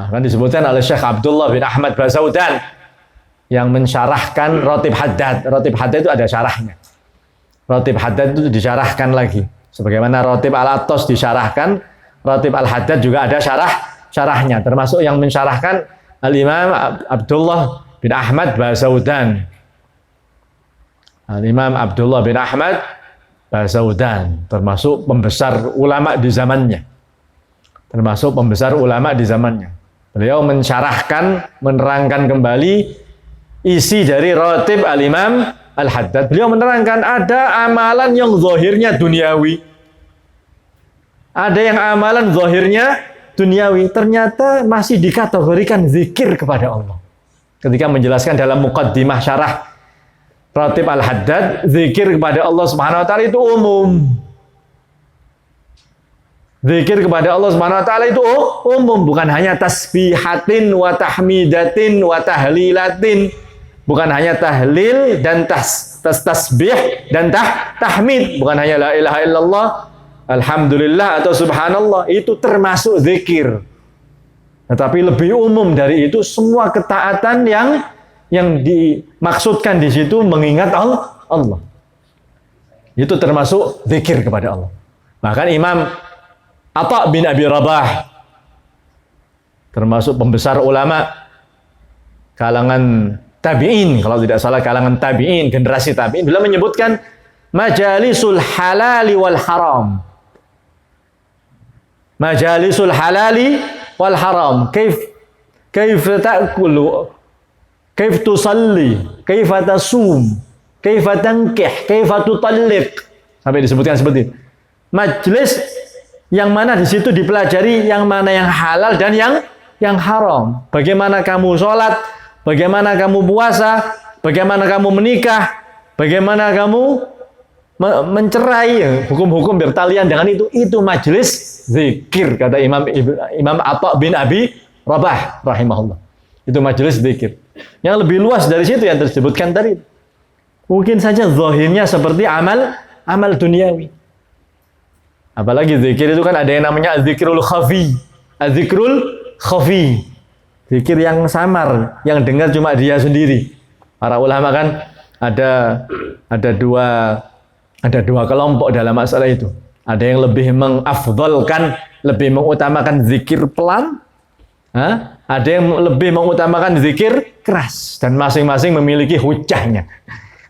Kan disebutkan oleh Syekh Abdullah bin Ahmad Basaudan yang mensyarahkan Ratib Haddad. Ratib Haddad itu ada syarahnya. Ratib Haddad itu disyarahkan lagi. Sebagaimana Ratib Al-Attas disyarahkan, Ratib Al-Haddad juga ada syarahnya. Termasuk yang mensyarahkan Al-Imam Abdullah bin Ahmad Basaudan. Al-Imam Abdullah bin Ahmad Basaudan, termasuk pembesar ulama di zamannya. Termasuk pembesar ulama di zamannya. Beliau mensyarahkan, menerangkan kembali isi dari Ratib Al-Imam Al-Haddad. Beliau menerangkan ada amalan yang zahirnya duniawi. Ada yang amalan zahirnya duniawi, ternyata masih dikategorikan zikir kepada Allah. Ketika menjelaskan dalam muqaddimah syarah Ratib Al-Haddad, zikir kepada Allah Subhanahu wa taala itu umum. Zikir kepada Allah Subhanahu wa taala itu umum, bukan hanya tasbihatin wa tahmidatin wa tahlilatin. Bukan hanya tahlil dan tasbih dan tahmid, bukan hanya la ilaha illallah, alhamdulillah atau subhanallah, itu termasuk zikir. Tetapi lebih umum dari itu, semua ketaatan yang dimaksudkan di situ mengingat Allah. Itu termasuk zikir kepada Allah. Bahkan Imam Atha bin Abi Rabah, termasuk pembesar ulama kalangan tabi'in, kalau tidak salah kalangan tabi'in, generasi tabi'in, beliau menyebutkan majalisul halali wal haram. Majalisul halali wal haram. Kaif ta'kulu, kaif tusalli, kaif tasum, kaif tankih, kaif tutalliq. Sampai disebutkan seperti itu. Majlis yang mana di situ dipelajari yang mana yang halal dan yang haram. Bagaimana kamu sholat, bagaimana kamu puasa, bagaimana kamu menikah, bagaimana kamu mencerai, hukum-hukum bertalian dengan itu majelis zikir, kata Imam Atha bin Abi Rabah rahimahullah. Itu majelis zikir. Yang lebih luas dari situ yang disebutkan tadi. Mungkin saja zahirnya seperti amal duniawi. Apalagi zikir itu kan ada yang namanya zikrul khafi. Zikrul khafi. Zikir yang samar, yang dengar cuma dia sendiri. Para ulama kan ada dua kelompok dalam masalah itu. Ada yang lebih mengafdhalkan, lebih mengutamakan zikir pelan. Ada yang lebih mengutamakan zikir keras. Dan masing-masing memiliki hujahnya.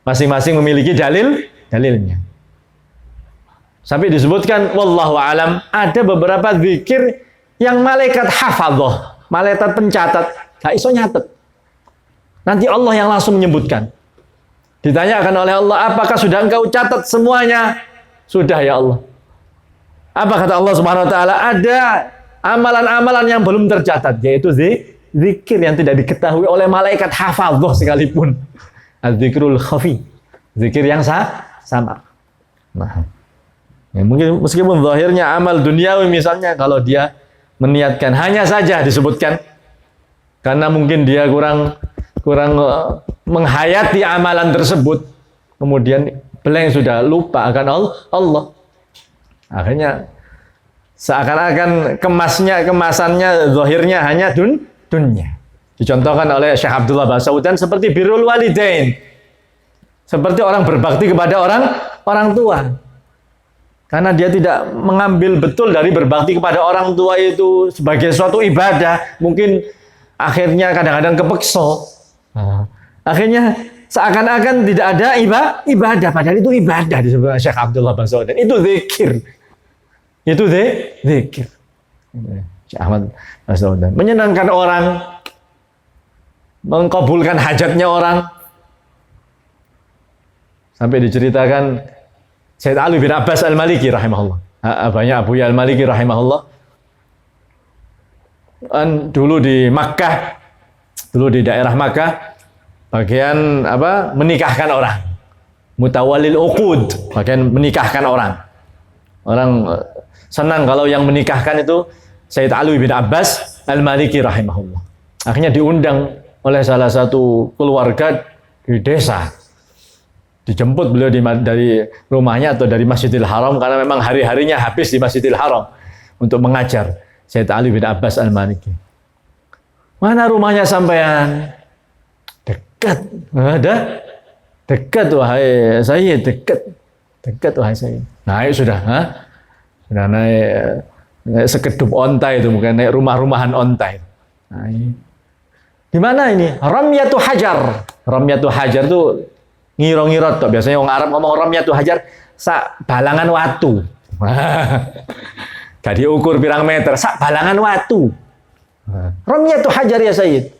Masing-masing memiliki dalilnya. Sampai disebutkan wallahu alam, ada beberapa zikir yang malaikat hafadzah, malaikat pencatat, gak iso nyatet. Nanti Allah yang langsung menyebutkan. Ditanyakan oleh Allah, apakah sudah engkau catat semuanya? Sudah ya Allah. Apa kata Allah Subhanahu wa taala? Ada amalan-amalan yang belum tercatat, yaitu zikir yang tidak diketahui oleh malaikat hafadzah sekalipun. Az-zikrul khafi. Zikir yang sama. Nah, ya, mungkin meskipun zahirnya amal duniawi misalnya, kalau dia meniatkan hanya saja disebutkan karena mungkin dia kurang menghayati amalan tersebut, kemudian blank, sudah lupa akan Allah. Akhirnya seakan-akan kemasannya zahirnya hanya dunia. Dicontohkan oleh Syekh Abdullah Basaudan seperti birrul walidain. Seperti orang berbakti kepada orang tua. Karena dia tidak mengambil betul dari berbakti kepada orang tua itu sebagai suatu ibadah. Mungkin akhirnya kadang-kadang kepeksa. Akhirnya seakan-akan tidak ada ibadah. Padahal itu ibadah disebut Syekh Abdullah Basaudan. Itu zikir. Itu zikir. Syekh Ahmad Basaudan. Menyenangkan orang. Mengkabulkan hajatnya orang. Sampai diceritakan Sayyid Ali bin Abbas Al-Maliki rahimahullah. Abahnya Abu Al-Maliki rahimahullah. Dulu di Makkah, dulu di daerah Makkah, bagian menikahkan orang. Mutawallil uqud, bagian menikahkan orang. Orang senang kalau yang menikahkan itu Sayyid Ali bin Abbas Al-Maliki rahimahullah. Akhirnya diundang oleh salah satu keluarga di desa. Dijemput beliau dari rumahnya atau dari Masjidil Haram, karena memang hari-harinya habis di Masjidil Haram untuk mengajar Sayyid Ali bin Abbas Al-Maliki. Mana rumahnya sampean? Dekat. Ada? Dekat wahai Sayyid, dekat. Dekat wahai Sayyid. Naik sudah, ha? Sudah naik sekedup onta itu, bukan naik rumah-rumahan onta itu. Naik. Di mana ini? Ramyatu hajar. Ramyatu hajar itu ngiro-ngiro tok. Biasanya orang Arab ngomong ramyatu hajar sak balangan watu. Gak diukur pirang meter, sak balangan watu. Ramyatu hajar ya Sayyid.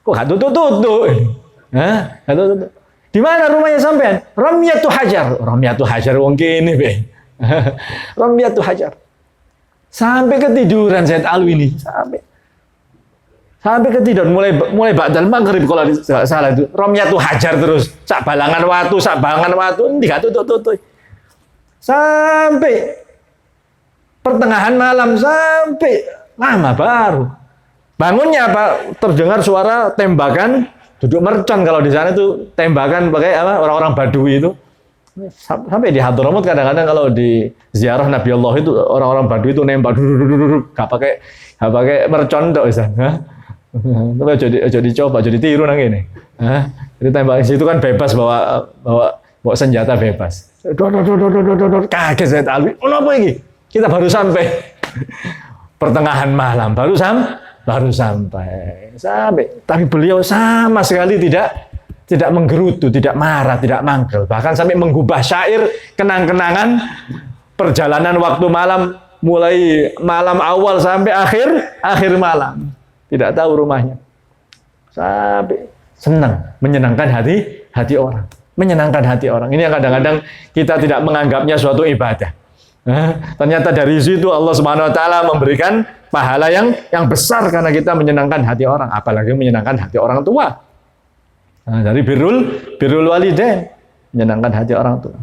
Kok gak tutup-tutup? Hah? Gak tutup-tutup. Di mana rumahnya sampean? Ramyatu hajar. Ramyatu hajar wong kene, Be. Ramyatu hajar. Sampai ketiduran Sayyid Alwi ini, sampai ketiduran mulai ba'dal maghrib kalau salah itu. Ramyatu hajar terus, sak balangan watu, enggak tutup-tutup. Sampai pertengahan malam, sampai lama baru. Bangunnya apa? Terdengar suara tembakan duduk mercon kalau di sana itu tembakan pakai apa? Orang-orang Badui itu. Sampai di Hadramut kadang-kadang kalau di ziarah Nabi Allah itu orang-orang Badui itu nembak duduk gak pakai mercon tok Ustaz. Tapi aja dicoba, aja ditiru nang ngene. Jadi tembak situ kan bebas bawa senjata bebas. Kaget Sayyid Alwi. Apa iki? Kita baru sampai pertengahan malam, baru sampai. Tapi beliau sama sekali tidak menggerutu, tidak marah, tidak mangkel. Bahkan sampai menggubah syair kenang-kenangan perjalanan waktu malam, mulai malam awal sampai akhir malam. Tidak tahu rumahnya. Sampai senang, menyenangkan hati orang. Menyenangkan hati orang. Ini yang kadang-kadang kita tidak menganggapnya suatu ibadah. Ternyata dari situ Allah Subhanahu wa taala memberikan pahala yang besar karena kita menyenangkan hati orang, apalagi menyenangkan hati orang tua. Dari birrul walidain, menyenangkan hati orang tua.